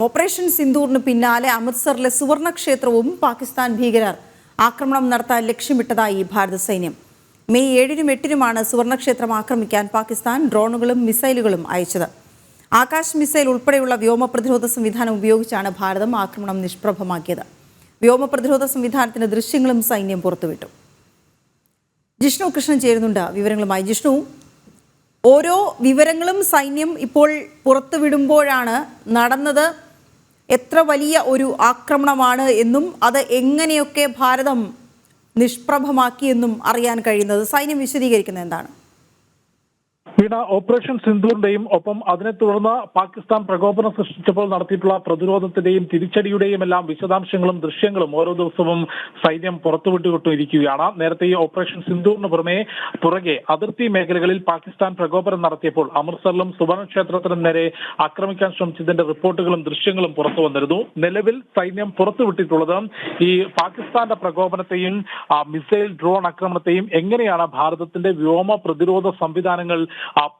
Operation സിന്ദൂറിന് പിന്നാലെ അമൃത്സറിലെ സുവർണക്ഷേത്രവും പാകിസ്ഥാൻ ഭീകരർ ആക്രമണം നടത്താൻ ലക്ഷ്യമിട്ടതായി ഭാരത സൈന്യം. മെയ് 7-നും 8-നുമാണ് സുവർണക്ഷേത്രം ആക്രമിക്കാൻ പാകിസ്ഥാൻ ഡ്രോണുകളും മിസൈലുകളും അയച്ചത്. ആകാശ് മിസൈൽ ഉൾപ്പെടെയുള്ള വ്യോമ പ്രതിരോധ സംവിധാനം ഉപയോഗിച്ചാണ് ഭാരതം ആക്രമണം നിഷ്പ്രഭമാക്കിയത്. വ്യോമ പ്രതിരോധ സംവിധാനത്തിന്റെ ദൃശ്യങ്ങളും സൈന്യം പുറത്തുവിട്ടു. ജിഷ്ണു കൃഷ്ണൻ ചേരുന്നുണ്ട് വിവരങ്ങളുമായി. ജിഷ്ണു, ഓരോ വിവരങ്ങളും സൈന്യം ഇപ്പോൾ പുറത്തുവിടുമ്പോഴാണ് നടന്നത് എത്ര വലിയ ഒരു ആക്രമണമാണ് എന്നും അത് എങ്ങനെയൊക്കെ ഭാരതം നിഷ്പ്രഭമാക്കിയെന്നും അറിയാൻ കഴിയുന്നത്. സൈന്യം വിശദീകരിക്കുന്നത് എന്താണ്? വീണ, ഓപ്പറേഷൻ സിന്ദൂറിന്റെയും ഒപ്പം അതിനെ തുടർന്ന് പാകിസ്ഥാൻ പ്രകോപനം സൃഷ്ടിച്ചപ്പോൾ നടത്തിയിട്ടുള്ള പ്രതിരോധത്തിന്റെയും തിരിച്ചടിയുടെയും എല്ലാം വിശദാംശങ്ങളും ദൃശ്യങ്ങളും ഓരോ ദിവസവും സൈന്യം പുറത്തുവിട്ടുകൊണ്ടിരിക്കുകയാണ്. നേരത്തെ ഈ ഓപ്പറേഷൻ സിന്ദൂറിന് പുറകെ അതിർത്തി മേഖലകളിൽ പാകിസ്ഥാൻ പ്രകോപനം നടത്തിയപ്പോൾ അമൃത്സറിലും സുവർണക്ഷേത്രത്തിനും നേരെ ആക്രമിക്കാൻ ശ്രമിച്ചതിന്റെ റിപ്പോർട്ടുകളും ദൃശ്യങ്ങളും പുറത്തു വന്നിരുന്നു. നിലവിൽ സൈന്യം പുറത്തുവിട്ടിട്ടുള്ളത് ഈ പാകിസ്ഥാന്റെ പ്രകോപനത്തെയും മിസൈൽ ഡ്രോൺ ആക്രമണത്തെയും എങ്ങനെയാണ് ഭാരതത്തിന്റെ വ്യോമ പ്രതിരോധ സംവിധാനങ്ങൾ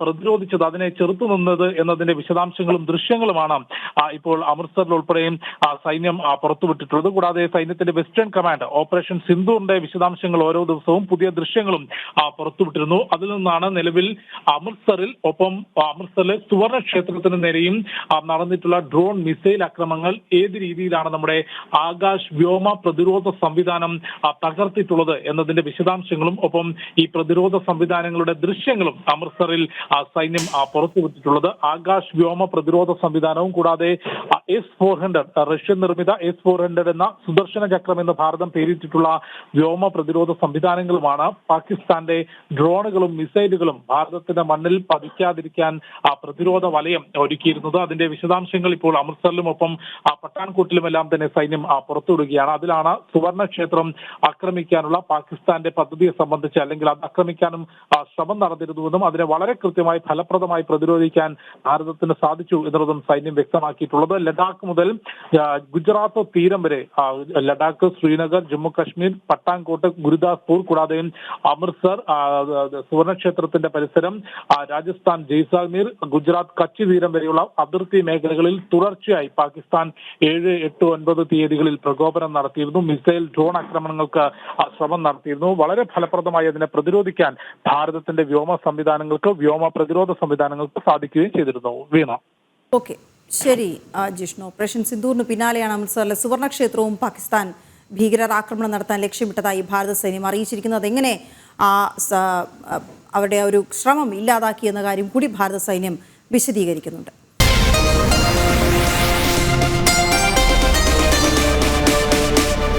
പ്രതിരോധിച്ചത്, അതിനെ ചെറുത്തുനിന്നത് എന്നതിന്റെ വിശദാംശങ്ങളും ദൃശ്യങ്ങളുമാണ് ഇപ്പോൾ അമൃത്സറിൽ ഉൾപ്പെടെയും സൈന്യം പുറത്തുവിട്ടിട്ടുള്ളത്. കൂടാതെ സൈന്യത്തിന്റെ വെസ്റ്റേൺ കമാൻഡ് ഓപ്പറേഷൻ സിന്ദൂറിന്റെ വിശദാംശങ്ങൾ ഓരോ ദിവസവും പുതിയ ദൃശ്യങ്ങളും പുറത്തുവിട്ടിരുന്നു. അതിൽ നിന്നാണ് നിലവിൽ അമൃത്സറിലെ സുവർണക്ഷേത്രത്തിന് നേരെയും നടന്നിട്ടുള്ള ഡ്രോൺ മിസൈൽ ആക്രമണങ്ങൾ ഏത് രീതിയിലാണ് നമ്മുടെ ആകാശ് വ്യോമ പ്രതിരോധ സംവിധാനം തകർത്തിട്ടുള്ളത് എന്നതിന്റെ വിശദാംശങ്ങളും ഒപ്പം ഈ പ്രതിരോധ സംവിധാനങ്ങളുടെ ദൃശ്യങ്ങളും അമൃത്സറിൽ സൈന്യം പുറത്തുവിട്ടിട്ടുള്ളത്. ആകാശ് വ്യോമ പ്രതിരോധ സംവിധാനവും കൂടാതെ S-400 റഷ്യൻ നിർമ്മിത S-400 എന്ന സുദർശന ചക്രം എന്ന് ഭാരതം പേരിട്ടിട്ടുള്ള വ്യോമ പ്രതിരോധ സംവിധാനങ്ങളുമാണ് പാകിസ്ഥാന്റെ ഡ്രോണുകളും മിസൈലുകളും ഭാരതത്തിന്റെ മണ്ണിൽ പതിക്കാതിരിക്കാൻ പ്രതിരോധ വലയം ഒരുക്കിയിരുന്നത്. അതിന്റെ വിശദാംശങ്ങൾ ഇപ്പോൾ അമൃത്സറിലും ഒപ്പം പട്ടാൻകോട്ടിലുമെല്ലാം തന്നെ സൈന്യം പുറത്തുവിടുകയാണ്. അതിലാണ് സുവർണക്ഷേത്രം ആക്രമിക്കാനുള്ള പാകിസ്ഥാന്റെ പദ്ധതിയെ സംബന്ധിച്ച്, അല്ലെങ്കിൽ അത് ആക്രമിക്കാനും ശ്രമം നടന്നിരുന്നുവെന്നും അതിനെ വളരെ കൃത്യമായി ഫലപ്രദമായി പ്രതിരോധിക്കാൻ ഭാരതത്തിന് സാധിച്ചു എന്നുള്ളതും സൈന്യം വ്യക്തമാക്കിയിട്ടുള്ളത്. ലഡാക്ക് മുതൽ ഗുജറാത്ത് തീരം വരെ, ലഡാക്ക്, ശ്രീനഗർ, ജമ്മു കാശ്മീർ, പട്ടാൻകോട്ട്, ഗുരുദാസ്പൂർ, കൂടാതെ അമൃത്സർ, സുവർണക്ഷേത്രത്തിന്റെ പരിസരം, രാജസ്ഥാൻ, ജയ്സാൽമീർ, ഗുജറാത്ത്, കച്ച് തീരം വരെയുള്ള അതിർത്തി മേഖലകളിൽ തുടർച്ചയായി പാകിസ്ഥാൻ 7, 8, 9 തീയതികളിൽ പ്രകോപനം നടത്തിയിരുന്നു. മിസൈൽ ഡ്രോൺ ആക്രമണങ്ങൾക്ക് ശ്രമം നടത്തിയിരുന്നു. വളരെ ഫലപ്രദമായി അതിനെ പ്രതിരോധിക്കാൻ ഭാരതത്തിന്റെ വ്യോമ പ്രതിരോധ സംവിധാനങ്ങൾക്ക് സാധിക്കുകയും ചെയ്തിരുന്നു. വീണ. ഓക്കെ, ശരി ജിഷ്ണു. ഓപ്പറേഷൻ സിന്ദൂറിന് പിന്നാലെയാണ് അമൃത്സറിലെ സുവർണക്ഷേത്രവും പാകിസ്ഥാൻ ഭീകരർ ആക്രമണം നടത്താൻ ലക്ഷ്യമിട്ടതായി ഭാരത സൈന്യം അറിയിച്ചിരിക്കുന്നത്. എങ്ങനെ അവരുടെ ഒരു ശ്രമം ഇല്ലാതാക്കി എന്ന കാര്യം കൂടി ഭാരത സൈന്യം വിശദീകരിക്കുന്നുണ്ട്.